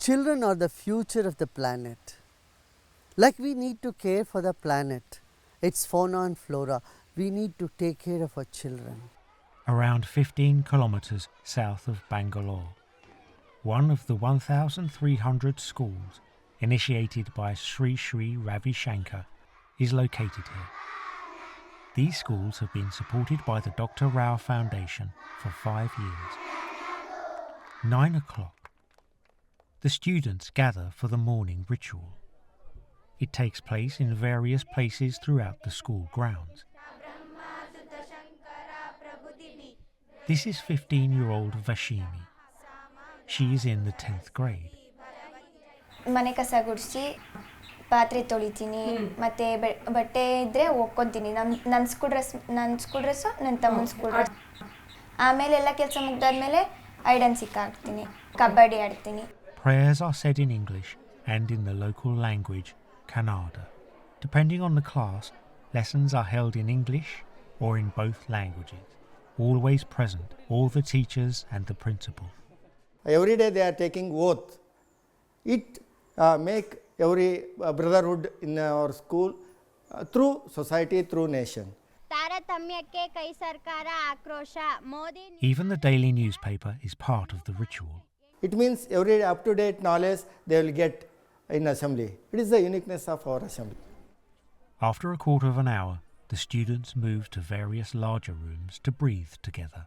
children are the future of the planet. Like we need to care for the planet, its fauna and flora, we need to take care of our children. Around 15 kilometres south of Bangalore, one of the 1,300 schools initiated by Sri Sri Ravi Shankar is located here. These schools have been supported by the Dr. Rao Foundation for 5 years. 9 o'clock. The students gather for the morning ritual. It takes place in various places throughout the school grounds. This is 15-year-old Vashimi. She is in the 10th grade. ಮನೆ ಕಸ ಗುಡಿಸಿ ಪಾತ್ರೆ ತೊಳಿತೀನಿ ಮತ್ತು ಬಟ್ಟೆ ಇದ್ದರೆ ಒಕ್ಕೊತೀನಿ ನನ್ನ school dress ನನ್ನ ತಮ್ಮನ ಸ್ಕೂಲ್ ಡ್ರೆಸ್ ಆಮೇಲೆ ಎಲ್ಲ ಕೆಲಸ ಮುಗ್ದಾದ್ಮೇಲೆ ಹೈಡ್ ಆ್ಯಂಡ್ ಸೀಕ್ ಆಡ್ತೀನಿ ಕಬಡ್ಡಿ ಆಡ್ತೀನಿ. Prayers are said in English and in the local language, Kannada. Depending on the class, lessons are held in English or in both languages. Always present, all the teachers and the principal. Every day they are taking oath. It make every brotherhood in our school through society, through nation. Even the daily newspaper is part of the ritual. It means every up-to-date knowledge they will get in assembly. It is the uniqueness of our assembly. After a quarter of an hour, the students move to various larger rooms to breathe together.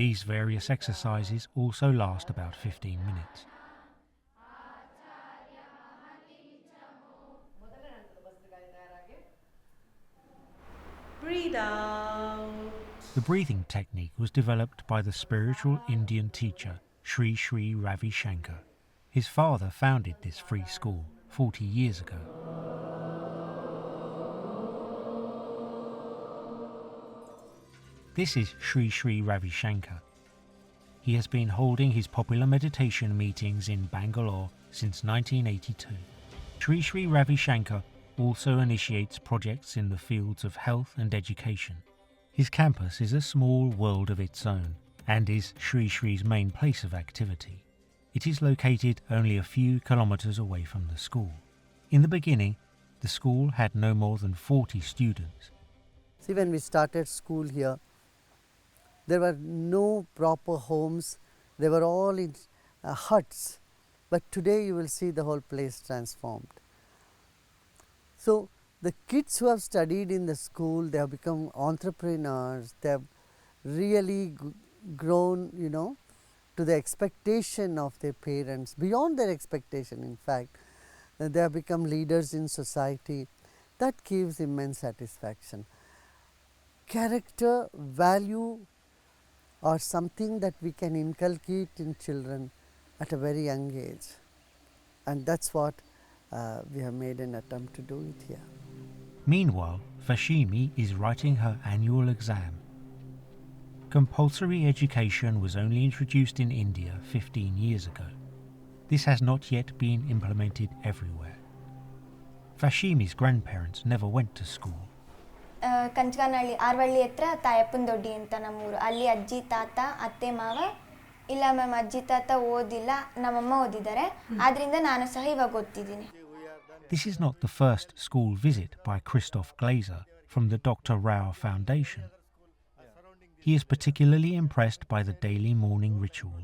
These various exercises also last about 15 minutes. Breathe out. The breathing technique was developed by the spiritual Indian teacher Sri Sri Ravi Shankar. His father founded this free school 40 years ago. This is Sri Sri Ravi Shankar. He has been holding his popular meditation meetings in Bangalore since 1982. Sri Sri Ravi Shankar also initiates projects in the fields of health and education. His campus is a small world of its own and is Sri Sri's main place of activity. It is located only a few kilometres away from the school. In the beginning, the school had no more than 40 students. See, when we started school here, there were no proper homes. They were all in huts. But today you will see the whole place transformed. So the kids who have studied in the school, they have become entrepreneurs. They have really grown, to the expectation of their parents, beyond their expectation in fact. They have become leaders in society. That gives immense satisfaction. Character, value are something that we can inculcate in children at a very young age. And that's what we have made an attempt to do it here. Meanwhile, Vashimi is writing her annual exam. Compulsory education was only introduced in India 15 years ago. This has not yet been implemented everywhere. Vashimi's grandparents never went to school. ಕಂಚಗಾನಹಳ್ಳಿ ಆರ್ವಳ್ಳಿ ಹತ್ರ ತಾಯಪ್ಪನ ದೊಡ್ಡಿ ಅಂತ ನಮ್ಮೂರು. ಅಲ್ಲಿ ಅಜ್ಜಿ ತಾತ ಅತ್ತೆ ಮಾವ ಇಲ್ಲ ma'am ಅಜ್ಜಿ ತಾತ ಓದಿಲ್ಲ, ನಮ್ಮಮ್ಮ ಓದಿದ್ದಾರೆ, ಆದ್ರಿಂದ ನಾನು ಸಹ ಇವಾಗ ಓದ್ತಿದ್ದೀನಿ. This is not the first school visit by Christoph Glaser from the Dr. Rao Foundation. He is particularly impressed by the daily morning ritual.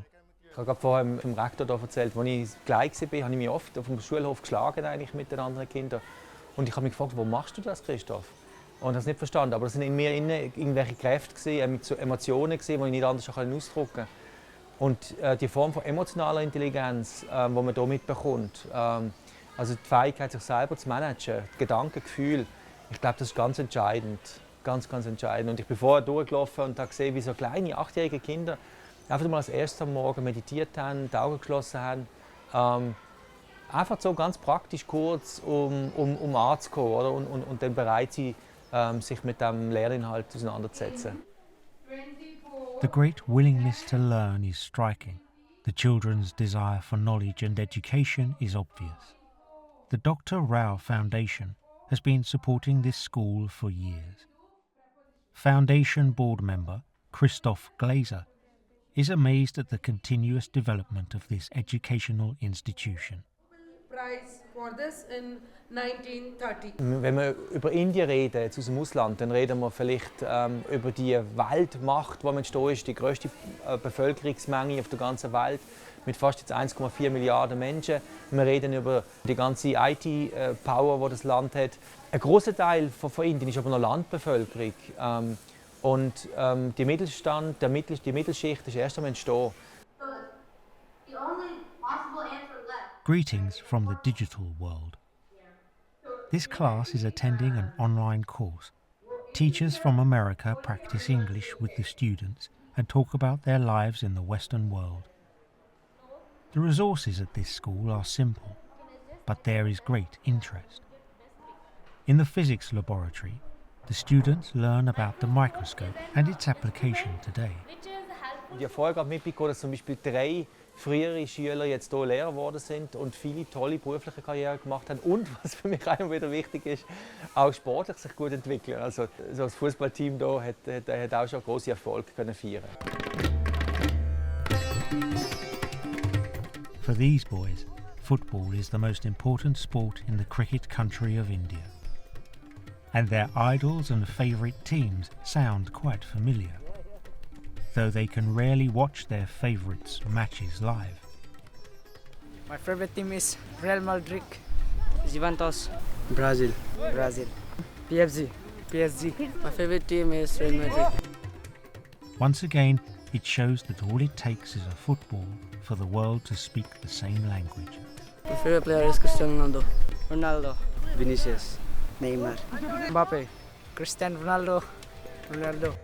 Ich habe vorher dem Rektor erzählt, als ich klein war, habe ich mich oft auf dem Schulhof geschlagen eigentlich mit den anderen Kindern. Und ich habe mich gefragt, warum machst du das, Christoph? Und ich habe es nicht verstanden, aber es waren in mir irgendwelche Kräfte, Emotionen, die ich nicht anders ausdrücken konnte. Und die Form von emotionaler Intelligenz, die man hier mitbekommt, also die Fähigkeit, sich selber zu managen, Gedankengefühl, ich glaube, das ist ganz entscheidend. Ganz, ganz entscheidend. Und ich bin vorher durchgelaufen und habe gesehen, wie so kleine, 8-jährige Kinder einfach mal als erstes am Morgen meditiert haben, die Augen geschlossen haben. Einfach so ganz praktisch kurz, um anzukommen, oder? Und dann bereit sein, sich mit dem Lehrinhalt auseinanderzusetzen. The great willingness to learn is striking. The children's desire for knowledge and education is obvious. The Dr. Rao Foundation has been supporting this school for years. Foundation board member Christoph Glaser, is amazed at the continuous development of this educational institution. Prize for this in 1930. Wenn wir über Indien reden, jetzt aus dem Ausland, dann reden wir vielleicht über die Weltmacht, die entstanden ist, die grösste Bevölkerungsmenge auf der ganzen Welt, mit fast jetzt 1,4 Milliarden Menschen. Wir reden über die ganze IT-Power, die das Land hat. Ein grosser Teil von Indien ist aber noch Landbevölkerung. Und die Mittelstand, die Mittelschicht ist erst am Entstehen. Greetings from the digital world. This class is attending an online course. Teachers from America practice English with the students and talk about their lives in the Western world. The resources at this school are simple, but there is great interest. In the physics laboratory, the students learn about the microscope and its application today. Ich habe vorher gerade mitbekommen, dass zum Beispiel 3 frühere Schüler jetzt hier Lehrer geworden sind und viele tolle berufliche Karrieren gemacht haben. Und, was für mich auch wieder wichtig ist, auch sportlich sich gut entwickeln. Also so das Fußballteam hier hat auch schon große Erfolge können feiern. For these boys, football is the most important sport in the cricket country of India. And their idols and favourite teams sound quite familiar, though they can rarely watch their favourites' matches live. My favorite team is Real Madrid, Juventus, Brazil. PSG. My favorite team is Real Madrid. Once again, it shows that all it takes is a football for the world to speak the same language. My favorite player is Cristiano Ronaldo, Vinicius, Neymar, Mbappe, Cristiano Ronaldo.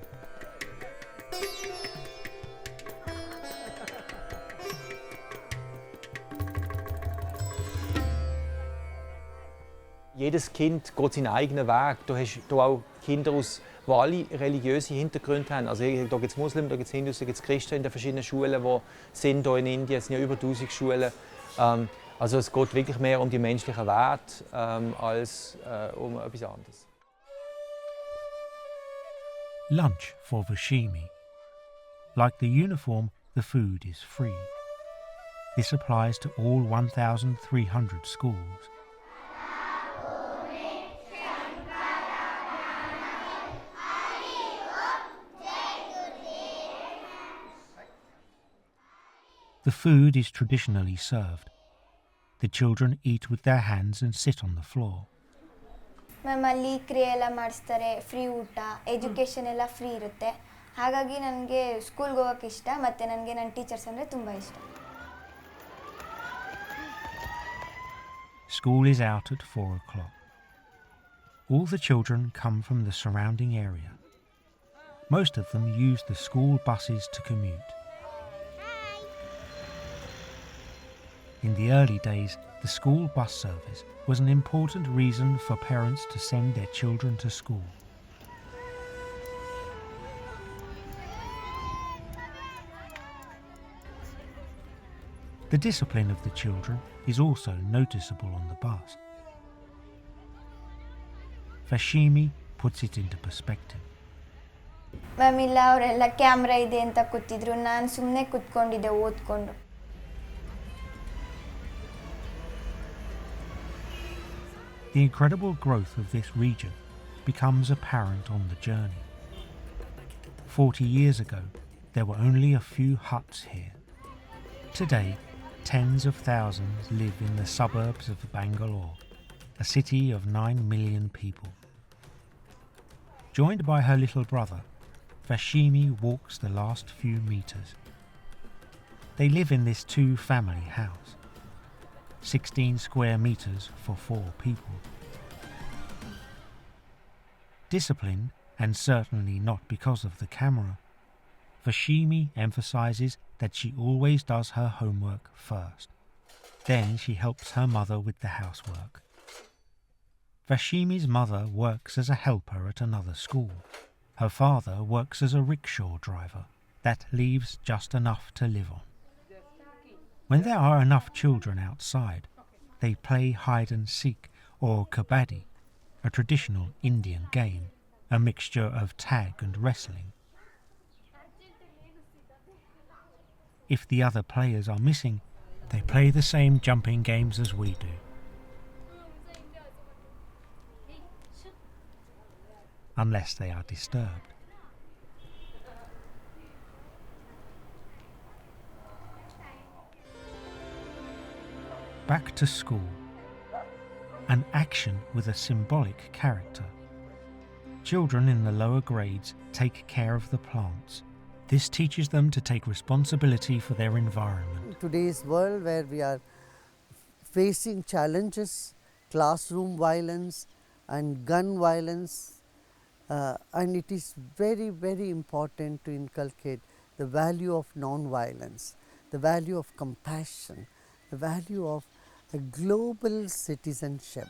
Jedes Kind geht seinen eigenen Weg. Du hast hier auch Kinder, die alle religiöse Hintergründe haben. Also, da gibt es Muslimen, da gibt es Hindus, da gibt es Christen in den verschiedenen Schulen, die sind hier in Indien. Es sind ja über 1000 Schulen. Also es geht wirklich mehr um die menschlichen Werte als um etwas anderes. Lunch for Vashimi. Like the uniform, the food is free. This applies to all 1,300 schools. The food is traditionally served. The children eat with their hands and sit on the floor. Ma'am ಅಲ್ಲಿ ಕ್ರಿಯೆ ಎಲ್ಲ ಮಾಡಿಸ್ತಾರೆ, free ಊಟ, education ಎಲ್ಲ free ಇರುತ್ತೆ. ಹಾಗಾಗಿ ನನಗೆ ಸ್ಕೂಲ್ಗೆ ಹೋಗೋಕ್ಕೆ ಇಷ್ಟ, ಮತ್ತು ನನಗೆ ನನ್ನ ಟೀಚರ್ಸ್ ಅಂದರೆ ತುಂಬ ಇಷ್ಟ. School is out at 4 o'clock. All the children come from the surrounding area. Most of them use the school buses to commute. In the early days, the school bus service was an important reason for parents to send their children to school. The discipline of the children is also noticeable on the bus. Vashimi puts it into perspective. Ma'am ಇಲ್ಲ ಅವರೆಲ್ಲ camera ಇದೆ ಅಂತ ಕೂತಿದ್ರು, ನಾನು ಸುಮ್ಮನೆ ಕೂತ್ಕೊಂಡಿದ್ದೆ ಓದ್ಕೊಂಡು. The incredible growth of this region becomes apparent on the journey. 40 years ago, there were only a few huts here. Today, tens of thousands live in the suburbs of Bangalore, a city of 9 million people. Joined by her little brother, Vashimi walks the last few meters. They live in this two-family house. 16 square meters for 4 people. Disciplined, and certainly not because of the camera, Vashimi emphasizes that she always does her homework first. Then she helps her mother with the housework. Vashimi's mother works as a helper at another school. Her father works as a rickshaw driver. That leaves just enough to live on. When there are enough children outside, they play hide and seek or kabaddi, a traditional Indian game, a mixture of tag and wrestling. if the other players are missing, they play the same jumping games as we do. Unless they are disturbed. Back to school. An action with a symbolic character. Children in the lower grades take care of the plants. This teaches them to take responsibility for their environment. Today's world where we are facing challenges, classroom violence and gun violence, and it is very, very important to inculcate the value of non-violence, the value of compassion, the value of a global citizenship.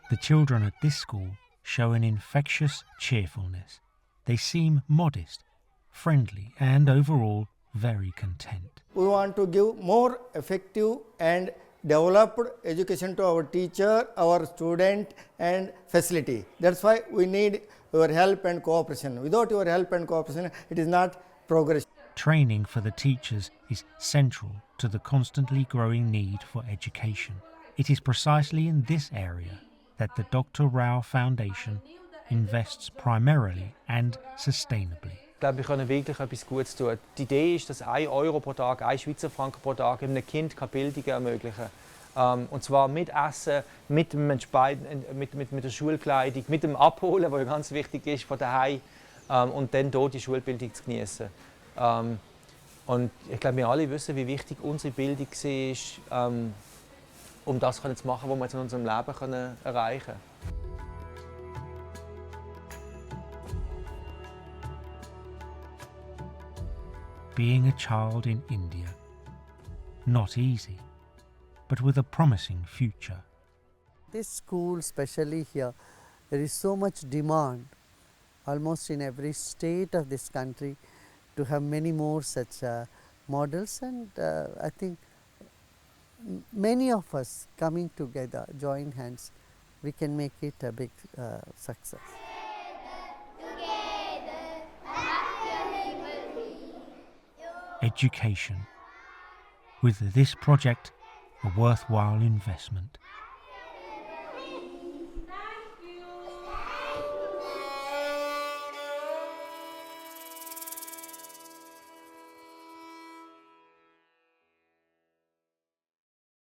The children at this school show an infectious cheerfulness. They seem modest, friendly, and overall very content. We want to give more effective and developed education to our teacher, our student and facility. That's why we need your help and cooperation. Without your help and cooperation, it is not progress. Training for the teachers is central to the constantly growing need for education. It is precisely in this area that the Dr. Rao Foundation invests primarily and sustainably. Ich glaube, wir können wirklich etwas Gutes tun. Die Idee ist, dass 1 Euro pro Tag, 1 Schweizer Franken pro Tag einem Kind Bildung ermöglichen kann. Und zwar mit Essen, mit der Schulkleidung, mit dem Abholen, was ja ganz wichtig ist, von daheim, und dann hier die Schulbildung zu genießen. Und ich glaube, wir alle wissen, wie wichtig unsere Bildung war, um das zu machen, was wir jetzt in unserem Leben erreichen können. Being a child in India. Not easy, but with a promising future. This school, especially here, there is so much demand, almost in every state of this country, to have many more such models, and I think many of us coming together, join hands, we can make it a big success. Education. With this project, a worthwhile investment.